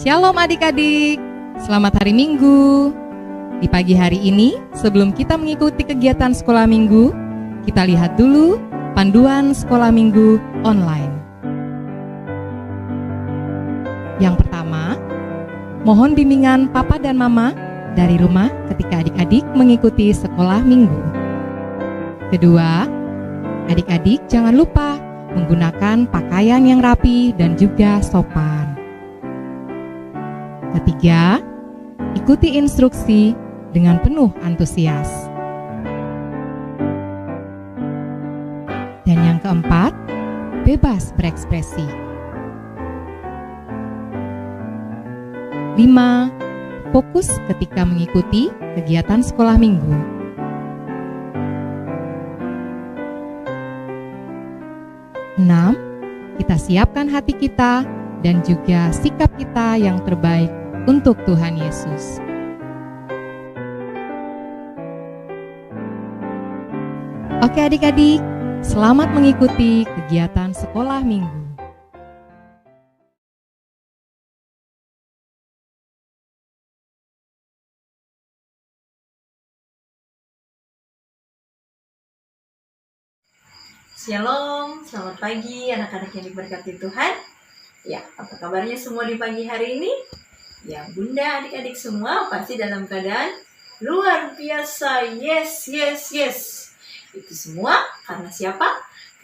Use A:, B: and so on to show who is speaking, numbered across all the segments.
A: Shalom adik-adik, selamat hari Minggu. Di pagi hari ini, sebelum kita mengikuti kegiatan sekolah minggu, kita lihat dulu panduan sekolah minggu online. Yang pertama, mohon bimbingan Papa dan Mama dari rumah ketika adik-adik mengikuti sekolah minggu. Kedua, adik-adik jangan lupa menggunakan pakaian yang rapi dan juga sopan. Ketiga, ikuti instruksi dengan penuh antusias. Dan yang keempat, bebas berekspresi. 5. Fokus ketika mengikuti kegiatan sekolah minggu. 6. Kita siapkan hati kita dan juga sikap kita yang terbaik untuk Tuhan Yesus. Oke adik-adik, selamat mengikuti kegiatan sekolah minggu.
B: Shalom, selamat pagi anak-anak yang diberkati Tuhan. Ya, apa kabarnya semua di pagi hari ini? Ya, Bunda, adik-adik semua pasti dalam keadaan luar biasa. Yes. Itu semua karena siapa?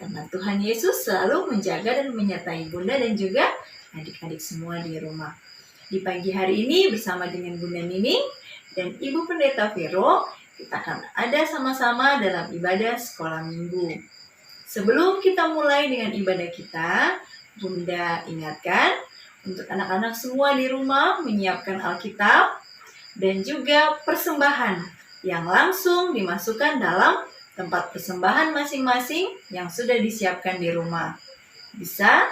B: Karena Tuhan Yesus selalu menjaga dan menyertai Bunda dan juga adik-adik semua di rumah. Di pagi hari ini bersama dengan Bunda Nining dan Ibu Pendeta Vero, kita akan ada sama-sama dalam ibadah sekolah minggu. Sebelum kita mulai dengan ibadah kita, Bunda ingatkan untuk anak-anak semua di rumah menyiapkan Alkitab dan juga persembahan yang langsung dimasukkan dalam tempat persembahan masing-masing yang sudah disiapkan di rumah. Bisa,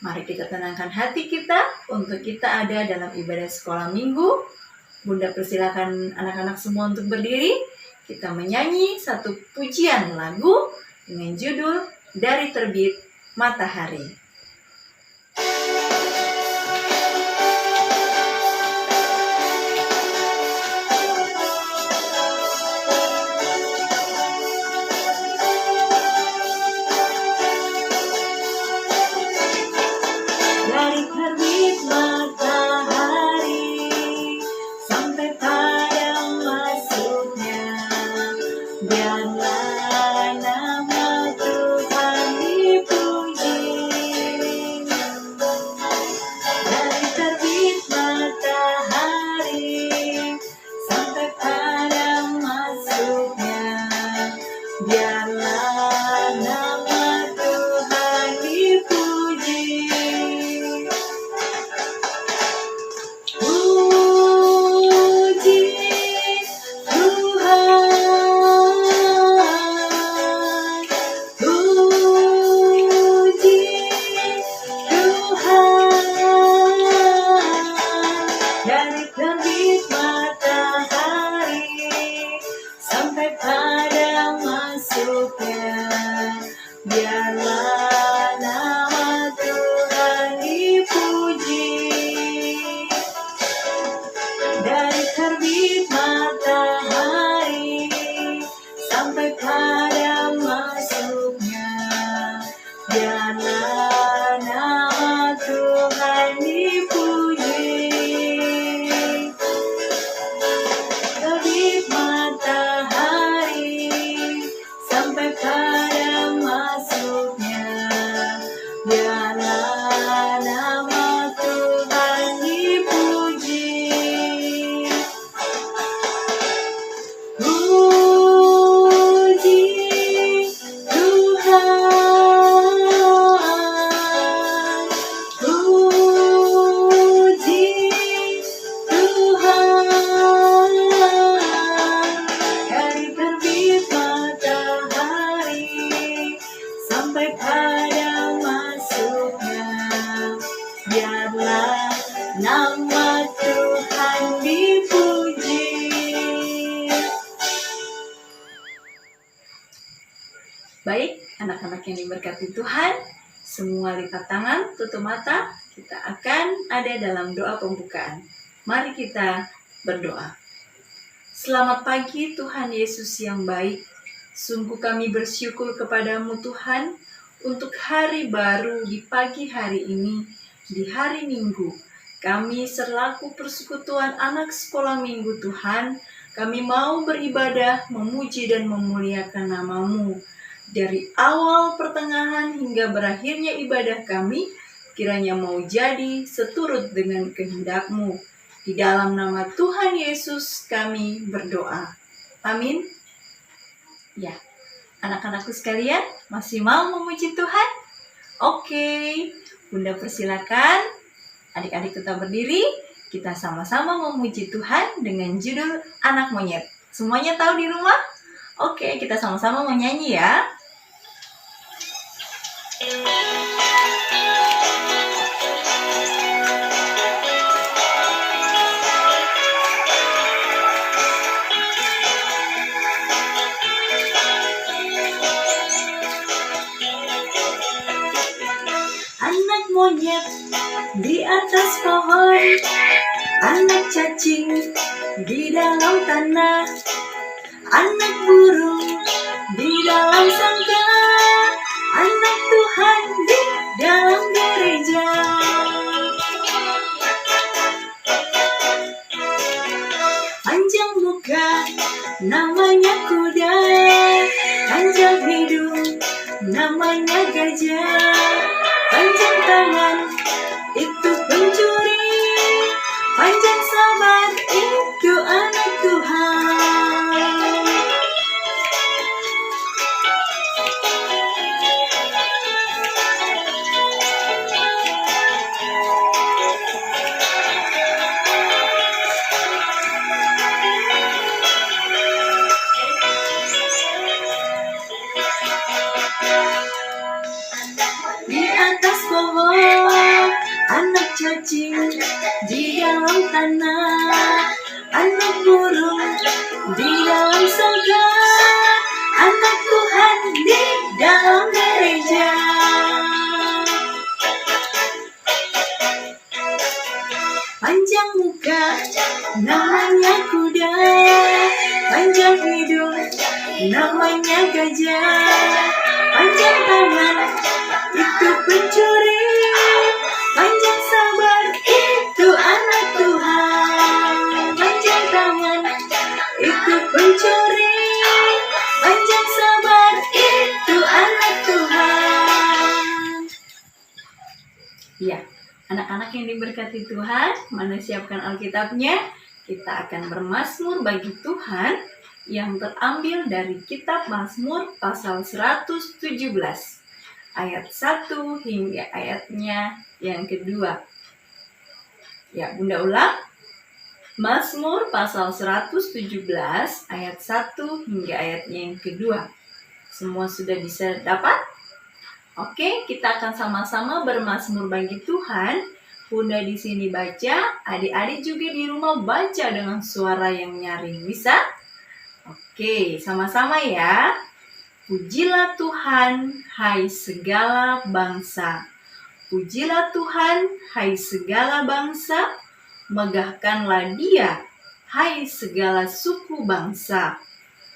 B: mari kita tenangkan hati kita untuk kita ada dalam ibadah sekolah minggu. Bunda persilakan anak-anak semua untuk berdiri. Kita menyanyi satu pujian lagu dengan judul Dari Terbit Matahari. Dari terbit matahari sampai pada masuknya, biarlah nama Tuhan dipuji. Dari terbit matahari sampai pada masuknya, biarlah nama Tuhan dipuji. Puji Tuhan, puji Tuhan. Dari terbit matahari sampai pada masuknya, biarlah nama Tuhan dipuji. Dari terbit matahari sampai pada masuknya, biarlah nama Tuhan dipuji. Terbit matahari sampai pada masuknya, biarlah nama Tuhan dipuji. Puji Tuhan, puji Tuhan. Dari terbit matahari sampai pada masuknya, biarlah nama Tuhan dipuji. Baik, anak-anak yang diberkati Tuhan, Semua lipat tangan, tutup mata, kita akan ada dalam doa pembukaan. Mari kita berdoa. Selamat pagi Tuhan Yesus yang baik. Sungguh kami bersyukur kepadamu Tuhan untuk hari baru di pagi hari ini, di hari Minggu. Kami selaku persekutuan anak sekolah Minggu Tuhan, kami mau beribadah, memuji dan memuliakan nama-Mu. Dari awal, pertengahan, hingga berakhirnya ibadah kami, kiranya mau jadi seturut dengan kehendak-Mu. Di dalam nama Tuhan Yesus kami berdoa. Amin. Ya, anak-anakku sekalian, masih mau memuji Tuhan? Oke, Bunda persilakan adik-adik tetap berdiri. Kita sama-sama memuji Tuhan dengan judul Anak Monyet. Semuanya tahu di rumah? Oke, kita sama-sama menyanyi ya. Anak monyet di atas pohon, anak cacing di dalam tanah, anak burung di dalam sangka, anak Tuhan di dalam gereja. Panjang muka namanya kuda, panjang hidung namanya gajah, panjang tangan itu pencuri, panjang sabar itu anak Tuhan. Di atas pohon, anak cacing di dalam tanah, anak burung di dalam surga, anak Tuhan di dalam gereja. Panjang muka namanya kuda, panjang hidung namanya gajah, panjang tangan itu pencuri, panjang sabar itu anak Tuhan, panjang tangan itu pencuri, panjang sabar itu anak Tuhan. Ya, anak-anak yang diberkati Tuhan, mana siapkan Alkitabnya? Kita akan bermazmur bagi Tuhan yang terambil dari kitab Mazmur pasal 117. Ayat 1 hingga ayatnya yang kedua. Ya, Bunda ulang. Mazmur pasal 117 ayat 1 hingga ayatnya yang kedua. Semua sudah bisa dapat? Oke, kita akan sama-sama bermazmur bagi Tuhan. Bunda di sini baca, adik-adik juga di rumah baca dengan suara yang nyaring. Bisa? Oke, sama-sama ya. Pujilah Tuhan, hai segala bangsa. Pujilah Tuhan, hai segala bangsa. Megahkanlah Dia, hai segala suku bangsa.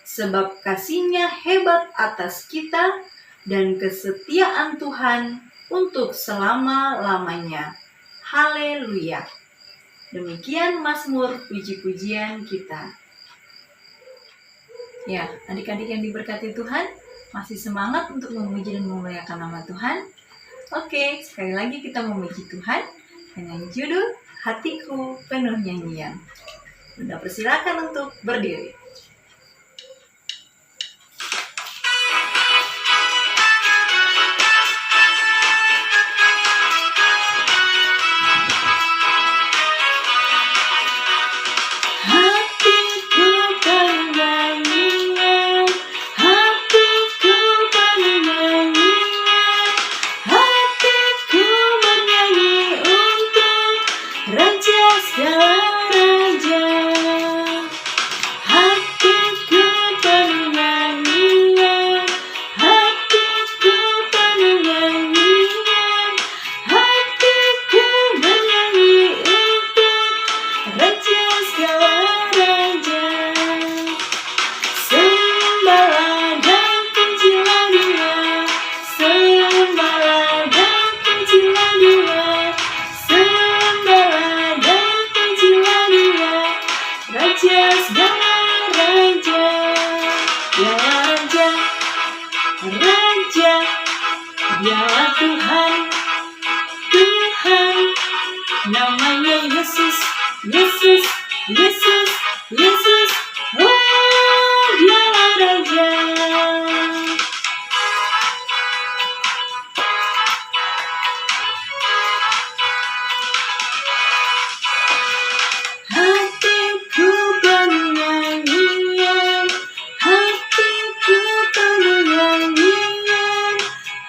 B: Sebab kasih-Nya hebat atas kita, dan kesetiaan Tuhan untuk selama-lamanya. Haleluya. Demikian mazmur puji-pujian kita. Ya, adik-adik yang diberkati Tuhan, masih semangat untuk memuji dan memuliakan nama Tuhan? Oke, sekali lagi kita memuji Tuhan dengan judul Hatiku Penuh Nyanyian. Bunda persilakan untuk berdiri. Raja segala raja, Dialah Tuhan, Tuhan, namanya Yesus, Yesus, Yesus, Yesus. Oh, dialah Raja. Hatiku penuh nyanyian, hatiku penuh nyanyian,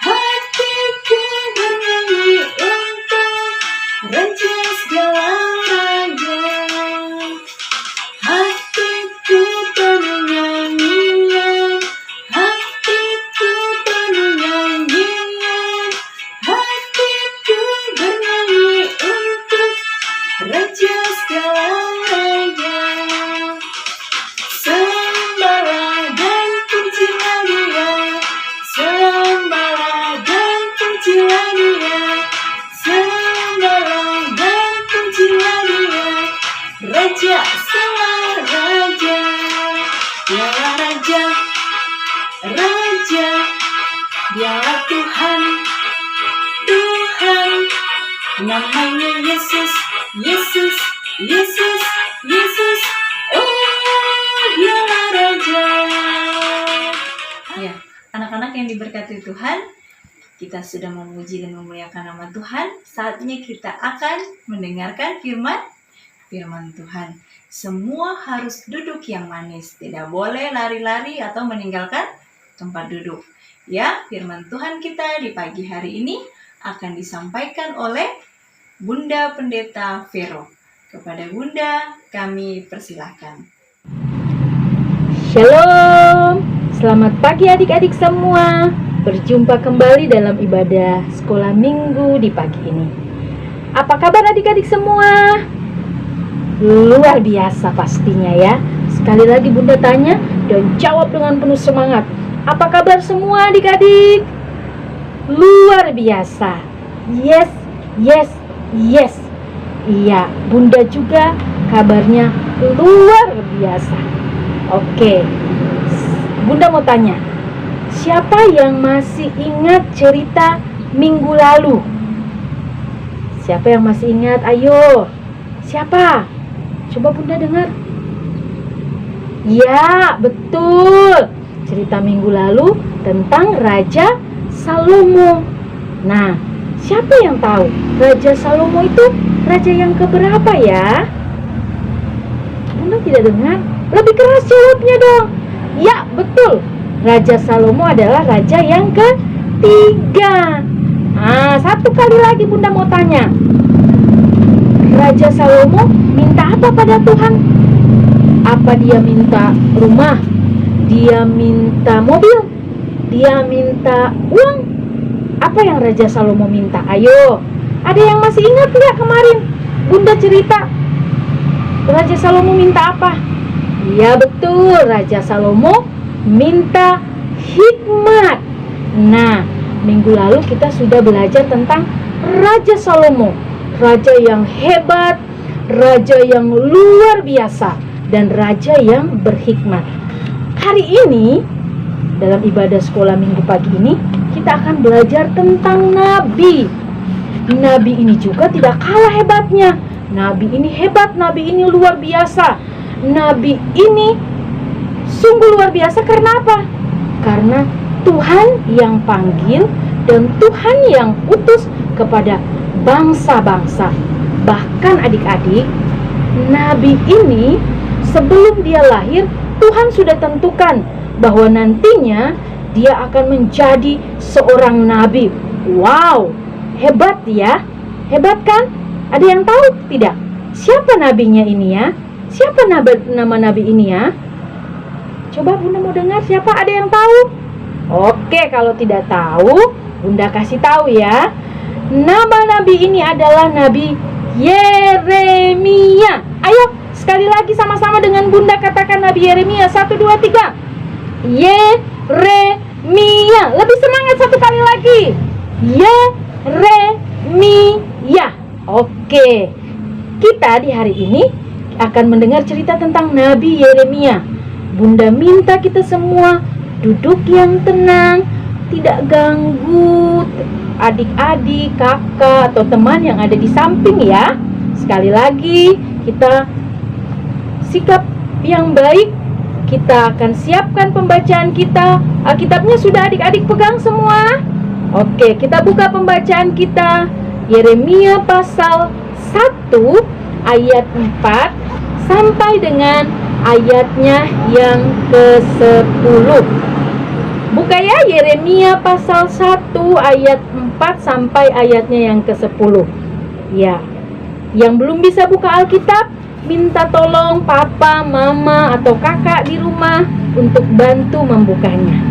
B: hatiku bernyanyi untuk Raja segala raja. Hatiku penuh nyanyian, hatiku penuh nyanyian, hatiku bernyanyi untuk Raja segala raja. Sembahlah dan pujilah Dia, sembahlah dan pujilah Dia, sembahlah dan pujilah Dia, Raja segala raja. Dialah Raja, Raja, Dialah Tuhan, Tuhan, namanya Yesus, Yesus, Yesus, Yesus. Oh, dialah Raja. Ya, anak-anak yang diberkati Tuhan, kita sudah memuji dan memuliakan nama Tuhan. Saatnya kita akan mendengarkan firman Tuhan. Semua harus duduk yang manis, tidak boleh lari-lari atau meninggalkan tempat duduk. Ya, firman Tuhan kita di pagi hari ini akan disampaikan oleh Bunda Pendeta Vero. Kepada Bunda, kami persilahkan.
C: Shalom, selamat pagi adik-adik semua. Berjumpa kembali dalam ibadah sekolah minggu di pagi ini. Apa kabar adik-adik semua? Luar biasa pastinya ya. Sekali lagi Bunda tanya dan jawab dengan penuh semangat. Apa kabar semua adik-adik? Luar biasa. Yes, yes, yes. Iya, Bunda juga kabarnya luar biasa. Oke, Bunda mau tanya, siapa yang masih ingat cerita minggu lalu? Siapa yang masih ingat? Ayo, siapa? Coba Bunda dengar. Ya, betul. Cerita minggu lalu tentang Raja Salomo. Nah, siapa yang tahu Raja Salomo itu raja yang keberapa ya? Bunda tidak dengar. Lebih keras jawabnya dong. Ya, betul. Raja Salomo adalah raja yang ketiga. Satu kali lagi Bunda mau tanya. Raja Salomo minta apa pada Tuhan? Apa dia minta rumah? Dia minta mobil? Dia minta uang? Apa yang Raja Salomo minta? Ayo, ada yang masih ingat nggak kemarin Bunda cerita Raja Salomo minta apa? Ya betul, Raja Salomo minta hikmat. Nah, minggu lalu kita sudah belajar tentang Raja Salomo, raja yang hebat, raja yang luar biasa, dan raja yang berhikmat. Hari ini dalam ibadah sekolah minggu pagi ini kita akan belajar tentang nabi. Nabi ini juga tidak kalah hebatnya. Nabi ini hebat, nabi ini luar biasa. Nabi ini sungguh luar biasa karena apa? Karena Tuhan yang panggil dan Tuhan yang utus kepada bangsa-bangsa. Bahkan adik-adik, nabi ini sebelum dia lahir, Tuhan sudah tentukan bahwa nantinya dia akan menjadi seorang nabi. Wow, hebat ya. Hebat kan? Ada yang tahu tidak? Siapa nabinya ini ya? Siapa nama nabi ini ya? Coba Bunda mau dengar siapa? Ada yang tahu? Oke, kalau tidak tahu, Bunda kasih tahu ya. Nama nabi ini adalah Nabi Yeremia. Ayo, sekali lagi sama-sama dengan Bunda katakan Nabi Yeremia. 1, 2, 3. Yeremia. Lebih semangat satu kali lagi. Yeremia. Oke. Kita di hari ini akan mendengar cerita tentang Nabi Yeremia. Bunda minta kita semua duduk yang tenang, tidak ganggu adik-adik, kakak, atau teman yang ada di samping ya. Sekali lagi, kita sikap yang baik. Kita akan siapkan pembacaan kita. Alkitabnya sudah adik-adik pegang semua? Oke, kita buka pembacaan kita. Yeremia pasal 1 ayat 4 sampai dengan ayatnya yang ke-10. Buka ya, Yeremia pasal 1 ayat 4 sampai ayatnya yang ke-10. Ya, yang belum bisa buka Alkitab, minta tolong papa, mama, atau kakak di rumah untuk bantu membukanya.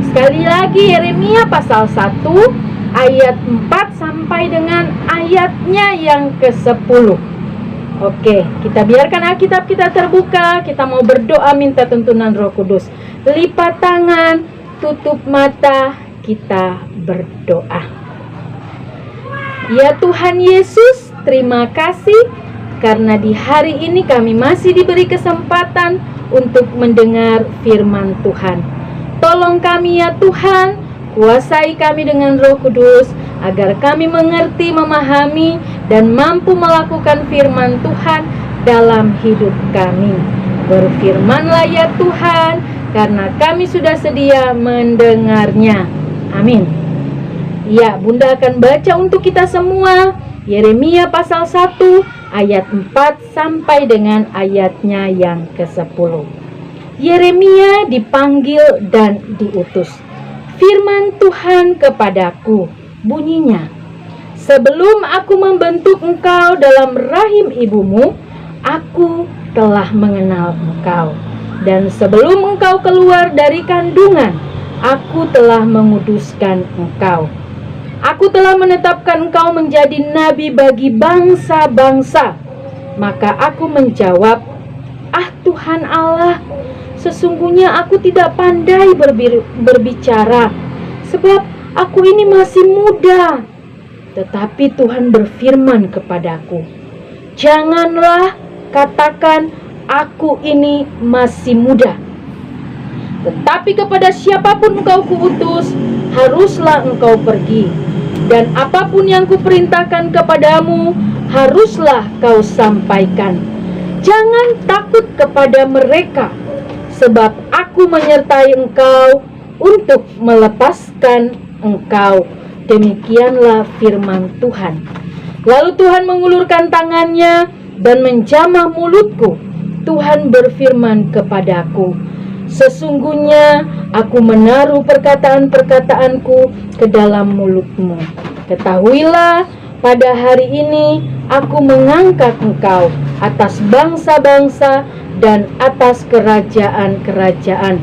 C: Sekali lagi, Yeremia pasal 1 ayat 4 sampai dengan ayatnya yang ke-10. Oke, kita biarkan Alkitab kita terbuka. Kita mau berdoa minta tuntunan Roh Kudus. Lipat tangan, tutup mata, kita berdoa. Ya Tuhan Yesus, terima kasih karena di hari ini kami masih diberi kesempatan untuk mendengar firman Tuhan. Tolong kami ya Tuhan, kuasai kami dengan Roh Kudus, agar kami mengerti, memahami, dan mampu melakukan firman Tuhan dalam hidup kami. Berfirmanlah ya Tuhan, karena kami sudah sedia mendengarnya. Amin. Ya, Bunda akan baca untuk kita semua Yeremia pasal 1 ayat 4 sampai dengan ayatnya yang ke-10. Yeremia dipanggil dan diutus. Firman Tuhan kepadaku, bunyinya, sebelum aku membentuk engkau dalam rahim ibumu, aku telah mengenal engkau. Dan sebelum engkau keluar dari kandungan, aku telah menguduskan engkau. Aku telah menetapkan engkau menjadi nabi bagi bangsa-bangsa. Maka aku menjawab, ah Tuhan Allah, sesungguhnya aku tidak pandai berbicara, sebab aku ini masih muda. Tetapi Tuhan berfirman kepadaku, janganlah katakan aku ini masih muda. Tetapi kepada siapapun engkau kuutus, haruslah engkau pergi. Dan apapun yang kuperintahkan kepadamu, haruslah kau sampaikan. Jangan takut kepada mereka, sebab aku menyertai engkau untuk melepaskan engkau. Demikianlah firman Tuhan. Lalu Tuhan mengulurkan tangannya dan menjamah mulutku. Tuhan berfirman kepadaku, sesungguhnya aku menaruh perkataan-perkataanku ke dalam mulutmu. Ketahuilah, pada hari ini aku mengangkat engkau atas bangsa-bangsa dan atas kerajaan-kerajaan,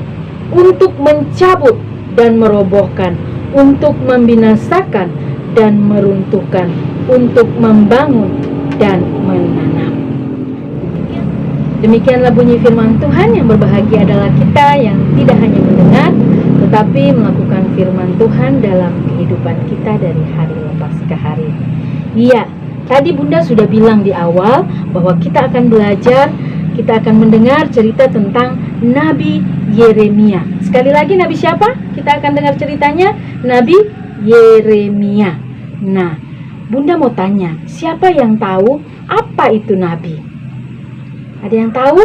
C: untuk mencabut dan merobohkan, untuk membinasakan dan meruntuhkan, untuk membangun dan menanam. Demikianlah bunyi firman Tuhan. Yang berbahagia adalah kita yang tidak hanya mendengar, tetapi melakukan firman Tuhan dalam kehidupan kita dari hari lepas ke hari. Iya, tadi Bunda sudah bilang di awal bahwa kita akan belajar, kita akan mendengar cerita tentang Nabi Yeremia. Sekali lagi, Nabi siapa? Kita akan dengar ceritanya, Nabi Yeremia. Nah, Bunda mau tanya, siapa yang tahu apa itu Nabi? Ada yang tahu?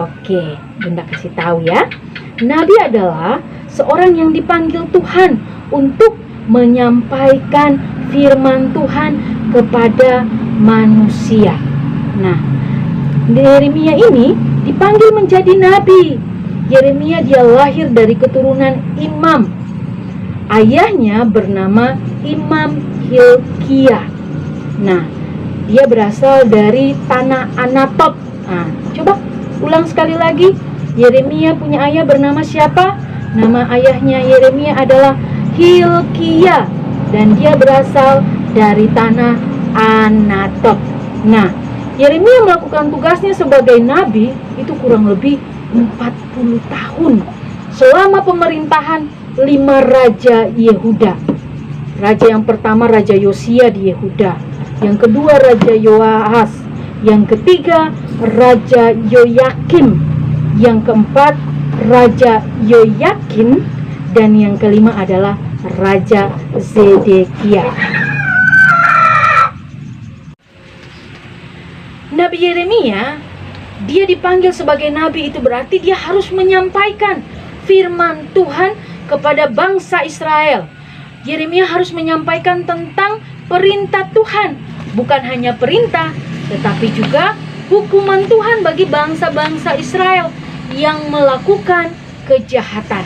C: Oke, Bunda kasih tahu ya. Nabi adalah seorang yang dipanggil Tuhan untuk menyampaikan firman Tuhan kepada manusia. Nah, Yeremia ini dipanggil menjadi nabi. Yeremia dia lahir dari keturunan imam. Ayahnya bernama Imam Hilkiah. Nah, dia berasal dari tanah Anatot. Nah, coba ulang sekali lagi. Yeremia punya ayah bernama siapa? Nama ayahnya Yeremia adalah Hilkiah, dan dia berasal dari tanah Anatot. Nah, Yeremia melakukan tugasnya sebagai nabi itu kurang lebih 40 tahun selama pemerintahan 5 raja Yehuda. Raja yang pertama Raja Yosia di Yehuda, yang kedua Raja Yoahas, yang ketiga Raja Yoyakim, yang keempat Raja Yoyakin, dan yang kelima adalah Raja Zedekia. Nabi Yeremia, dia dipanggil sebagai nabi, itu berarti dia harus menyampaikan firman Tuhan kepada bangsa Israel. Yeremia harus menyampaikan tentang perintah Tuhan, bukan hanya perintah, tetapi juga hukuman Tuhan bagi bangsa-bangsa Israel yang melakukan kejahatan.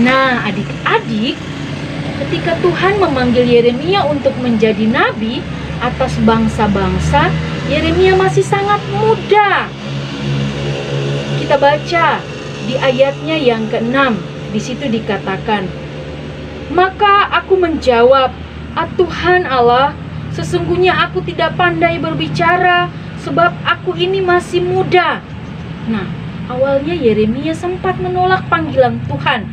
C: Nah, adik-adik, ketika Tuhan memanggil Yeremia untuk menjadi nabi atas bangsa-bangsa, Yeremia masih sangat muda. Kita baca di ayatnya yang ke-6, di situ dikatakan, "Maka aku menjawab, Tuhan Allah, sesungguhnya aku tidak pandai berbicara, sebab aku ini masih muda." Nah, awalnya Yeremia sempat menolak panggilan Tuhan.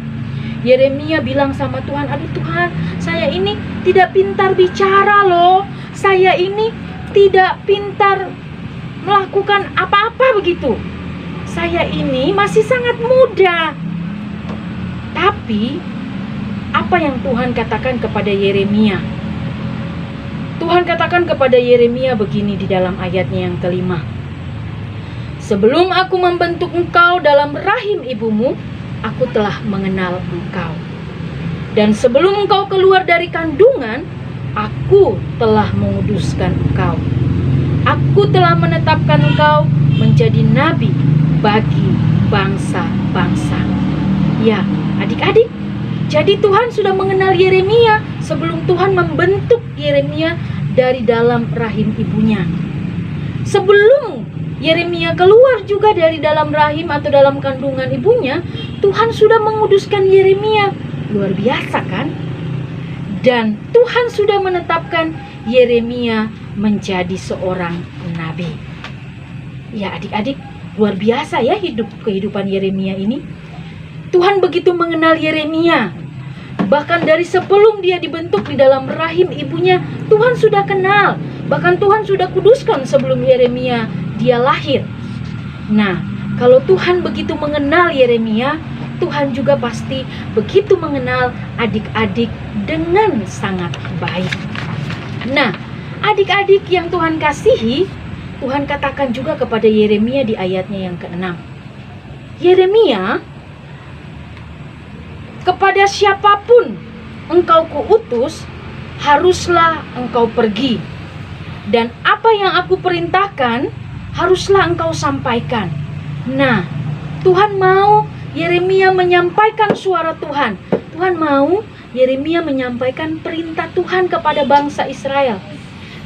C: Yeremia bilang sama Tuhan, "Aduh Tuhan, saya ini tidak pintar bicara loh. Saya ini tidak pintar melakukan apa-apa begitu. Saya ini masih sangat muda." Tapi, apa yang Tuhan katakan kepada Yeremia? Tuhan katakan kepada Yeremia begini di dalam ayatnya yang ke-5. "Sebelum aku membentuk engkau dalam rahim ibumu, aku telah mengenal engkau. Dan sebelum engkau keluar dari kandungan, aku telah menguduskan engkau. Aku telah menetapkan engkau menjadi nabi bagi bangsa-bangsa." Ya, adik-adik, jadi Tuhan sudah mengenal Yeremia sebelum Tuhan membentuk Yeremia dari dalam rahim ibunya. Sebelum Yeremia keluar juga dari dalam rahim atau dalam kandungan ibunya, Tuhan sudah menguduskan Yeremia. Luar biasa kan? Dan Tuhan sudah menetapkan Yeremia menjadi seorang nabi. Ya adik-adik, luar biasa ya kehidupan Yeremia ini. Tuhan begitu mengenal Yeremia. Bahkan dari sebelum dia dibentuk di dalam rahim ibunya, Tuhan sudah kenal. Bahkan Tuhan sudah kuduskan sebelum Yeremia dia lahir. Nah, kalau Tuhan begitu mengenal Yeremia, Tuhan juga pasti begitu mengenal adik-adik dengan sangat baik. Nah, adik-adik yang Tuhan kasihi, Tuhan katakan juga kepada Yeremia di ayatnya yang ke-6. "Yeremia, kepada siapapun engkau kuutus, haruslah engkau pergi. Dan apa yang aku perintahkan, haruslah engkau sampaikan." Nah, Tuhan mau Yeremia menyampaikan suara Tuhan. Tuhan mau Yeremia menyampaikan perintah Tuhan kepada bangsa Israel.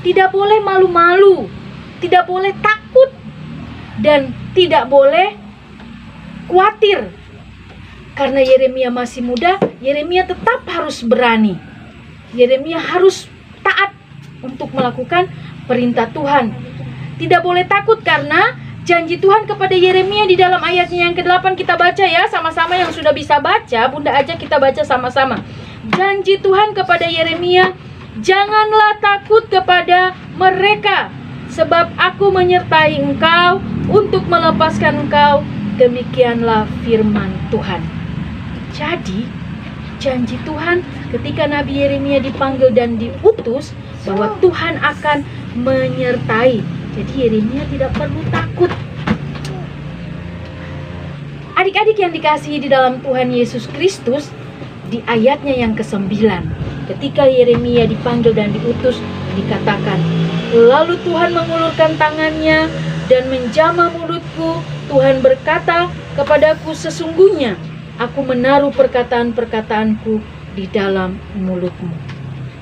C: Tidak boleh malu-malu, tidak boleh takut, dan tidak boleh khawatir. Karena Yeremia masih muda, Yeremia tetap harus berani. Yeremia harus taat untuk melakukan perintah Tuhan. Tidak boleh takut karena janji Tuhan kepada Yeremia di dalam ayatnya yang ke-8 kita baca ya, sama-sama yang sudah bisa baca, Bunda ajak kita baca sama-sama. Janji Tuhan kepada Yeremia, "Janganlah takut kepada mereka, sebab aku menyertai engkau untuk melepaskan engkau. Demikianlah firman Tuhan." Jadi, janji Tuhan ketika Nabi Yeremia dipanggil dan diutus bahwa Tuhan akan menyertai. Jadi Yeremia tidak perlu takut. Adik-adik yang dikasihi di dalam Tuhan Yesus Kristus, di ayatnya yang ke-9, ketika Yeremia dipanggil dan diutus, dikatakan, "Lalu Tuhan mengulurkan tangannya dan menjamah mulutku. Tuhan berkata kepadaku, sesungguhnya aku menaruh perkataan-perkataanku di dalam mulutmu."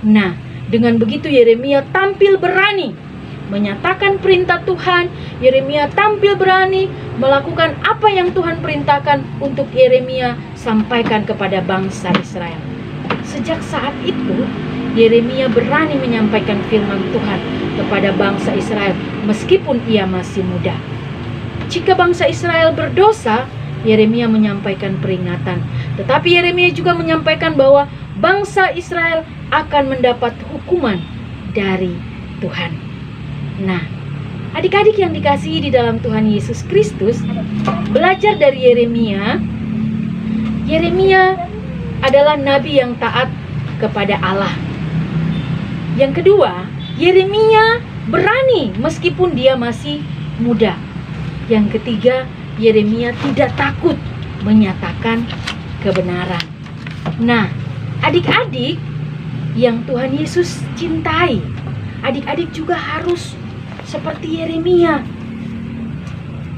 C: Nah, dengan begitu Yeremia tampil berani menyatakan perintah Tuhan. Yeremia tampil berani melakukan apa yang Tuhan perintahkan untuk Yeremia sampaikan kepada bangsa Israel. Sejak saat itu, Yeremia berani menyampaikan firman Tuhan kepada bangsa Israel meskipun ia masih muda. Jika bangsa Israel berdosa, Yeremia menyampaikan peringatan. Tetapi Yeremia juga menyampaikan bahwa bangsa Israel akan mendapat hukuman dari Tuhan. Nah, adik-adik yang dikasihi di dalam Tuhan Yesus Kristus, belajar dari Yeremia. Yeremia adalah nabi yang taat kepada Allah. Yang kedua, Yeremia berani meskipun dia masih muda. Yang ketiga, Yeremia tidak takut menyatakan kebenaran. Nah, adik-adik yang Tuhan Yesus cintai, adik-adik juga harus seperti Yeremia.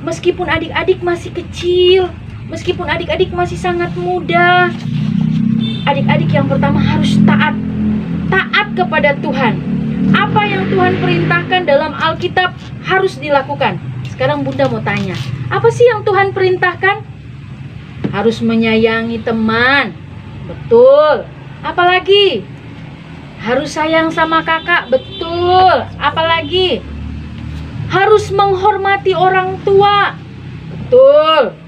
C: Meskipun adik-adik masih kecil, meskipun adik-adik masih sangat muda, adik-adik yang pertama harus taat kepada Tuhan. Apa yang Tuhan perintahkan dalam Alkitab harus dilakukan. Sekarang Bunda mau tanya, apa sih yang Tuhan perintahkan? Harus menyayangi teman. Betul. Apalagi? Harus sayang sama kakak. Betul. Apalagi? Harus menghormati orang tua. Betul.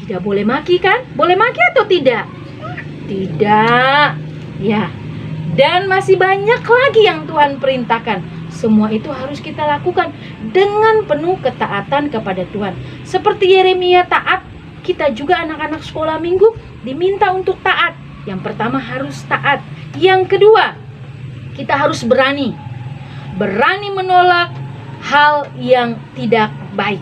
C: Tidak boleh maki kan? Boleh maki atau tidak? Tidak. Ya. Dan masih banyak lagi yang Tuhan perintahkan. Semua itu harus kita lakukan dengan penuh ketaatan kepada Tuhan. Seperti Yeremia taat, kita juga anak-anak sekolah minggu diminta untuk taat. Yang pertama harus taat. Yang kedua, kita harus berani menolak hal yang tidak baik.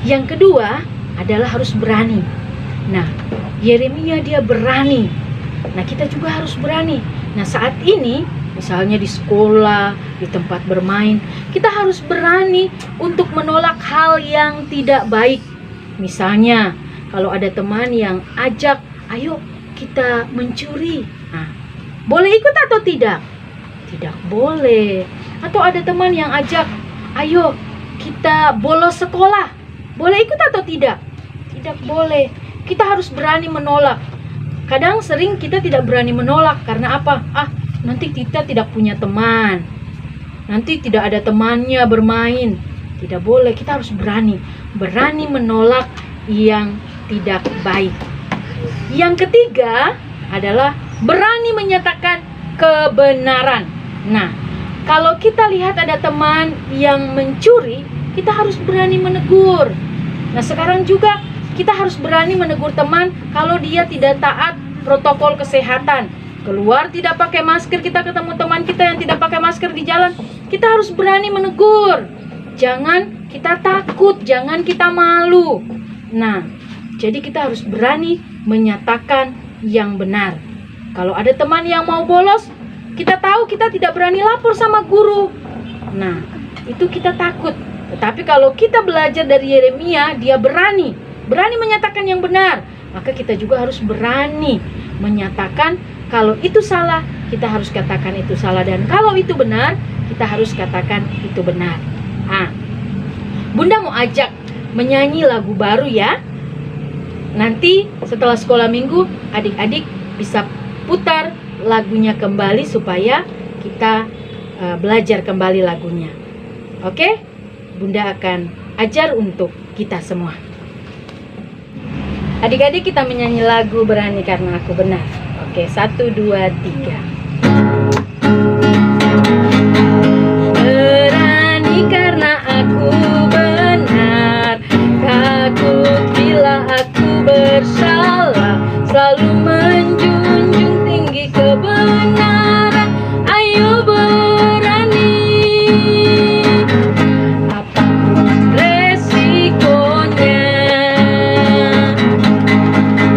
C: Yang kedua adalah harus berani. Nah, Yeremia dia berani. Nah, kita juga harus berani. Nah, saat ini misalnya di sekolah, di tempat bermain, kita harus berani untuk menolak hal yang tidak baik. Misalnya, kalau ada teman yang ajak, ayo kita mencuri. Nah, boleh ikut atau tidak? Tidak boleh. Atau ada teman yang ajak, ayo kita bolos sekolah. Boleh ikut atau tidak? Tidak boleh. Kita harus berani menolak. Kadang sering kita tidak berani menolak karena apa? Nanti kita tidak punya teman. Nanti tidak ada temannya bermain. Tidak boleh, kita harus berani menolak yang tidak baik. Yang ketiga adalah berani menyatakan kebenaran. Nah, kalau kita lihat ada teman yang mencuri, kita harus berani menegur. Nah, sekarang juga kita harus berani menegur teman kalau dia tidak taat protokol kesehatan. Keluar tidak pakai masker, kita ketemu teman kita yang tidak pakai masker di jalan, kita harus berani menegur. Jangan kita takut, jangan kita malu. Nah, jadi kita harus berani menyatakan yang benar. Kalau ada teman yang mau bolos, kita tahu kita tidak berani lapor sama guru. Nah, itu kita takut. Tetapi kalau kita belajar dari Yeremia, dia berani menyatakan yang benar. Maka kita juga harus berani menyatakan kalau itu salah, kita harus katakan itu salah. Dan kalau itu benar, kita harus katakan itu benar. Bunda mau ajak menyanyi lagu baru ya. Nanti setelah sekolah minggu, adik-adik bisa putar lagunya kembali supaya kita belajar kembali lagunya. Oke? Bunda akan ajar untuk kita semua. Adik-adik kita menyanyi lagu Berani Karena Aku Benar. Oke, 1, 2, 3. Berani karena aku benar, takut bila aku bersalah, selalu menjunjung tinggi kebenaran. Ayo berani, apapun resikonya.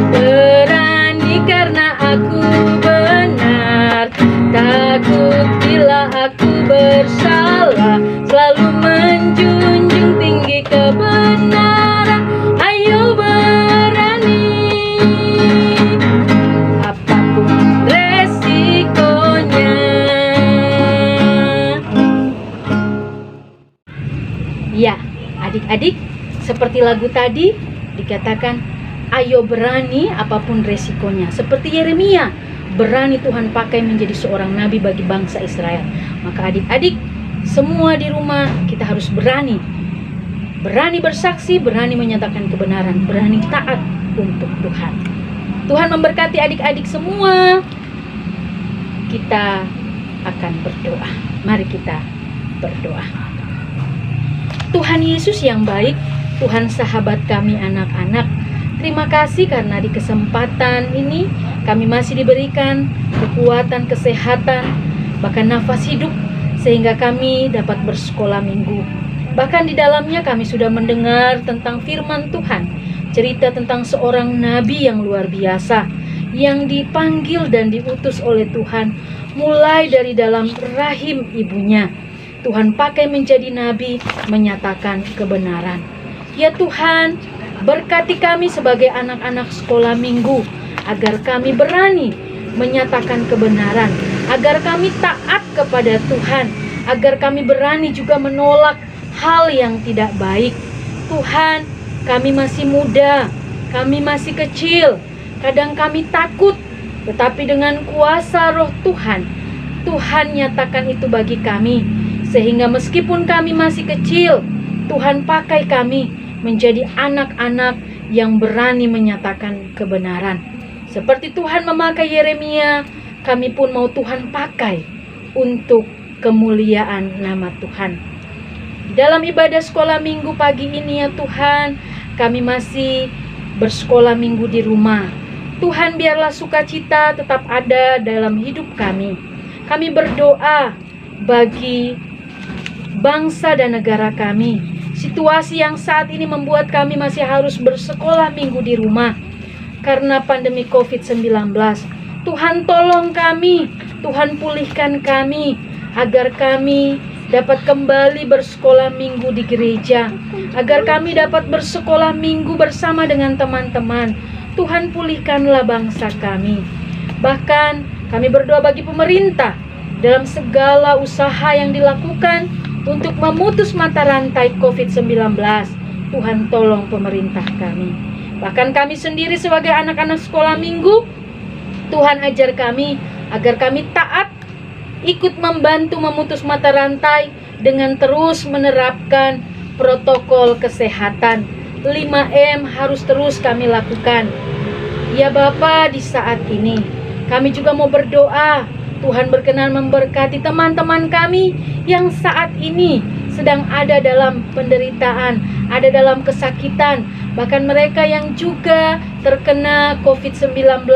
C: Berani karena aku benar, takut bila aku bersalah, selalu menjunjung tinggi kebenaran. Ayo berani, apapun resikonya. Ya, adik-adik, seperti lagu tadi dikatakan, ayo berani apapun resikonya. Seperti Yeremia, berani Tuhan pakai menjadi seorang nabi bagi bangsa Israel. Maka adik-adik semua di rumah kita harus berani bersaksi, berani menyatakan kebenaran, berani taat untuk Tuhan. Tuhan memberkati adik-adik semua. Kita akan berdoa. Mari kita berdoa. Tuhan Yesus yang baik, Tuhan sahabat kami anak-anak, Terima kasih karena di kesempatan ini kami masih diberikan kekuatan, kesehatan, bahkan nafas hidup sehingga kami dapat bersekolah minggu. Bahkan di dalamnya kami sudah mendengar tentang firman Tuhan, cerita tentang seorang nabi yang luar biasa, yang dipanggil dan diutus oleh Tuhan mulai dari dalam rahim ibunya. Tuhan pakai menjadi nabi menyatakan kebenaran. Ya Tuhan, berkati kami sebagai anak-anak sekolah minggu, agar kami berani menyatakan kebenaran, agar kami taat kepada Tuhan, agar kami berani juga menolak hal yang tidak baik. Tuhan, kami masih muda, kami masih kecil, kadang kami takut, tetapi dengan kuasa Roh Tuhan, Tuhan nyatakan itu bagi kami, sehingga meskipun kami masih kecil, Tuhan pakai kami menjadi anak-anak yang berani menyatakan kebenaran. Seperti Tuhan memakai Yeremia, kami pun mau Tuhan pakai untuk kemuliaan nama Tuhan. Dalam ibadah sekolah minggu pagi ini ya Tuhan, kami masih bersekolah minggu di rumah. Tuhan, biarlah sukacita tetap ada dalam hidup kami. Kami berdoa bagi bangsa dan negara kami. Situasi yang saat ini membuat kami masih harus bersekolah minggu di rumah karena pandemi COVID-19. Tuhan, tolong kami, Tuhan pulihkan kami, agar kami dapat kembali bersekolah minggu di gereja, agar kami dapat bersekolah minggu bersama dengan teman-teman. Tuhan, pulihkanlah bangsa kami. Bahkan kami berdoa bagi pemerintah dalam segala usaha yang dilakukan untuk memutus mata rantai COVID-19. Tuhan, tolong pemerintah kami. Bahkan kami sendiri sebagai anak-anak sekolah minggu, Tuhan ajar kami agar kami taat, ikut membantu memutus mata rantai dengan terus menerapkan protokol kesehatan. 5M harus terus kami lakukan. Ya Bapa, di saat ini kami juga mau berdoa, Tuhan berkenan memberkati teman-teman kami yang saat ini sedang ada dalam penderitaan, ada dalam kesakitan. Bahkan mereka yang juga terkena COVID-19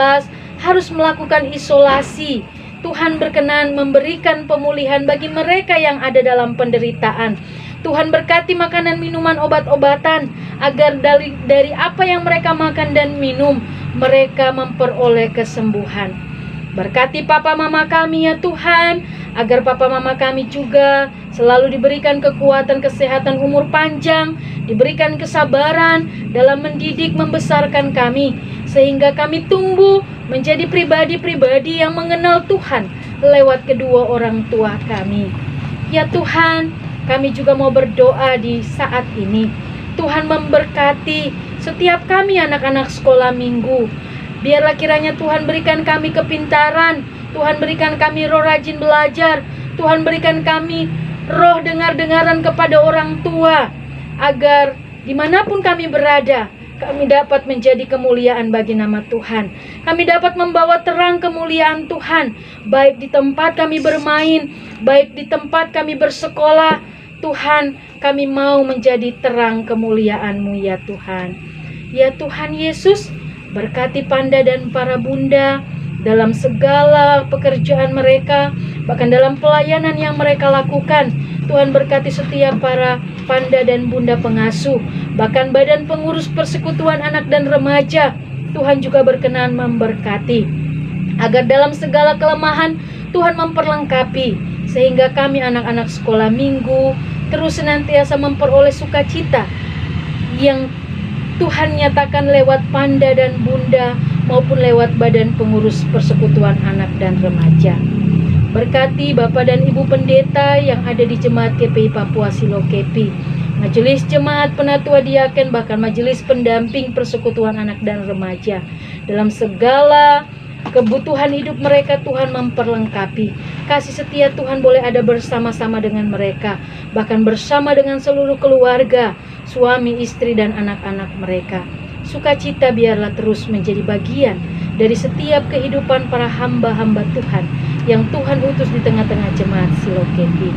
C: harus melakukan isolasi. Tuhan berkenan memberikan pemulihan bagi mereka yang ada dalam penderitaan. Tuhan berkati makanan, minuman, obat-obatan, agar dari apa yang mereka makan dan minum, mereka memperoleh kesembuhan. Berkati papa mama kami ya Tuhan, agar papa mama kami juga selalu diberikan kekuatan, kesehatan, umur panjang, diberikan kesabaran dalam mendidik, membesarkan kami, sehingga kami tumbuh menjadi pribadi-pribadi yang mengenal Tuhan lewat kedua orang tua kami. Ya Tuhan, kami juga mau berdoa di saat ini. Tuhan memberkati setiap kami anak-anak sekolah minggu. Biarlah kiranya Tuhan berikan kami kepintaran, Tuhan berikan kami roh rajin belajar, Tuhan berikan kami roh dengar-dengaran kepada orang tua, agar dimanapun kami berada, kami dapat menjadi kemuliaan bagi nama Tuhan. Kami dapat membawa terang kemuliaan Tuhan, baik di tempat kami bermain, baik di tempat kami bersekolah. Tuhan, kami mau menjadi terang kemuliaan-Mu ya Tuhan. Ya Tuhan Yesus, berkati Panda dan para bunda dalam segala pekerjaan mereka, bahkan dalam pelayanan yang mereka lakukan. Tuhan berkati setiap para Panda dan bunda pengasuh, bahkan badan pengurus persekutuan anak dan remaja. Tuhan juga berkenan memberkati, agar dalam segala kelemahan Tuhan memperlengkapi, sehingga kami anak-anak sekolah minggu terus senantiasa memperoleh sukacita yang Tuhan nyatakan lewat Panda dan bunda maupun lewat badan pengurus persekutuan anak dan remaja. Berkati Bapak dan Ibu Pendeta yang ada di Jemaat GPI Papua Silokepi, Majelis Jemaat Penatua Diaken, bahkan Majelis Pendamping Persekutuan Anak dan Remaja. Dalam segala kebutuhan hidup mereka Tuhan memperlengkapi. Kasih setia Tuhan boleh ada bersama-sama dengan mereka, bahkan bersama dengan seluruh keluarga, suami, istri, dan anak-anak mereka. Sukacita biarlah terus menjadi bagian dari setiap kehidupan para hamba-hamba Tuhan yang Tuhan utus di tengah-tengah Jemaat Silokepi.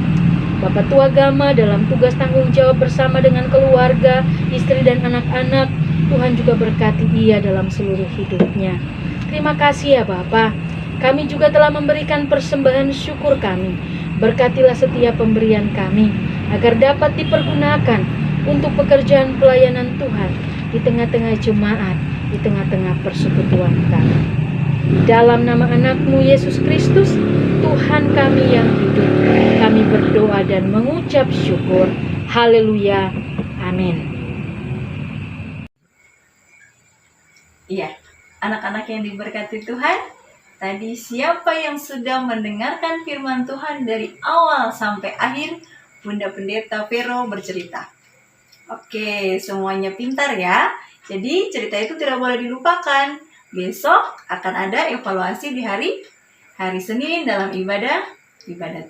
C: Bapak Tua Gama dalam tugas tanggung jawab bersama dengan keluarga, istri dan anak-anak, Tuhan juga berkati ia dalam seluruh hidupnya. Terima kasih ya Bapa. Kami juga telah memberikan persembahan syukur kami. Berkatilah setiap pemberian kami, agar dapat dipergunakan untuk pekerjaan pelayanan Tuhan di tengah-tengah jemaat, di tengah-tengah persekutuan kami. Dalam nama anak-Mu Yesus Kristus, Tuhan kami yang hidup, kami berdoa dan mengucap syukur. Haleluya. Amin.
B: Iya, anak-anak yang diberkati Tuhan, tadi siapa yang sudah mendengarkan firman Tuhan dari awal sampai akhir? Bunda Pendeta Vero bercerita. Oke, semuanya pintar ya. Jadi cerita itu tidak boleh dilupakan. Besok akan ada evaluasi di hari Senin dalam ibadah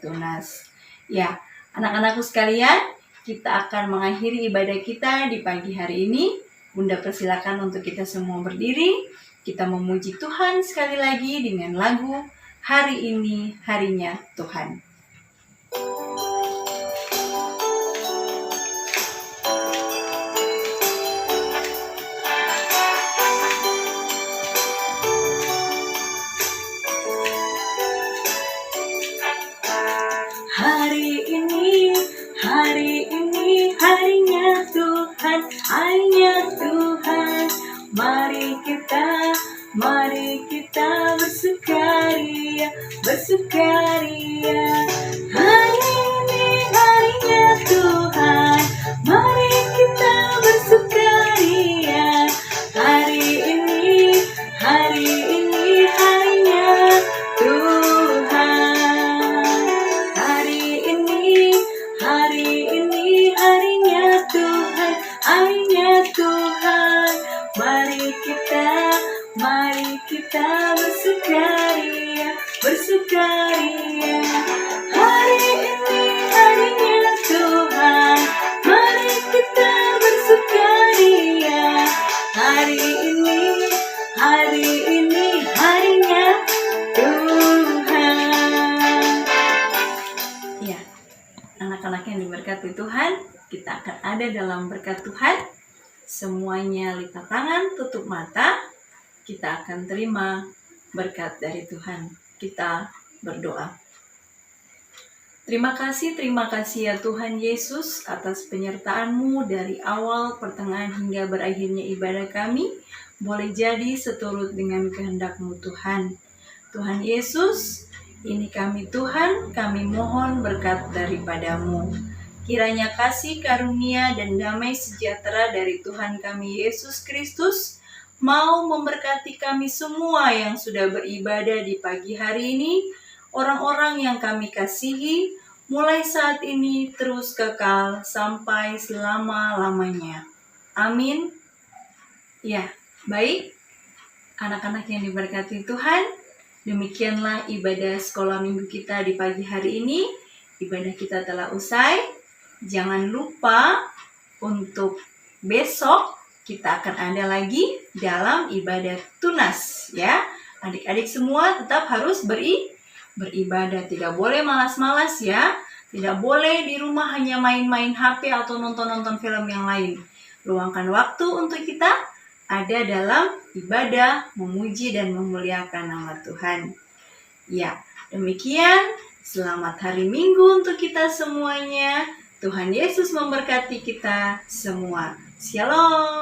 B: tunas. Ya, anak-anakku sekalian, kita akan mengakhiri ibadah kita di pagi hari ini. Bunda persilakan untuk kita semua berdiri. Kita memuji Tuhan sekali lagi dengan lagu Hari Ini Harinya Tuhan. Hari ini harinya Tuhan, harinya Tuhan. Mari kita bersukaria. Hari ini harinya Tuhan, mari kita bersukaria. Hari ini harinya Tuhan. Hari ini harinya Tuhan, harinya Tuhan. Mari kita bersukaria. Hari ini harinya Tuhan, mari kita bersukaria. Hari ini harinya Tuhan. Ya, anak-anak yang diberkati Tuhan, kita akan ada dalam berkat Tuhan. Semuanya lipat tangan, tutup mata. Kita akan terima berkat dari Tuhan. Kita berdoa. Terima kasih ya Tuhan Yesus atas penyertaan-Mu dari awal, pertengahan hingga berakhirnya ibadah kami. Boleh jadi seturut dengan kehendak-Mu Tuhan. Tuhan Yesus, ini kami Tuhan, kami mohon berkat daripada-Mu. Kiranya kasih karunia dan damai sejahtera dari Tuhan kami Yesus Kristus mau memberkati kami semua yang sudah beribadah di pagi hari ini, orang-orang yang kami kasihi, mulai saat ini terus kekal sampai selama-lamanya. Amin. Ya, baik. Anak-anak yang diberkati Tuhan, demikianlah ibadah sekolah minggu kita di pagi hari ini. Ibadah kita telah usai. Jangan lupa untuk besok kita akan ada lagi dalam ibadah tunas ya. Adik-adik semua tetap harus beribadah. Tidak boleh malas-malas ya. Tidak boleh di rumah hanya main-main HP atau nonton-nonton film yang lain. Luangkan waktu untuk kita ada dalam ibadah, memuji dan memuliakan nama Tuhan. Ya, demikian. Selamat hari Minggu untuk kita semuanya. Tuhan Yesus memberkati kita semua. Shalom.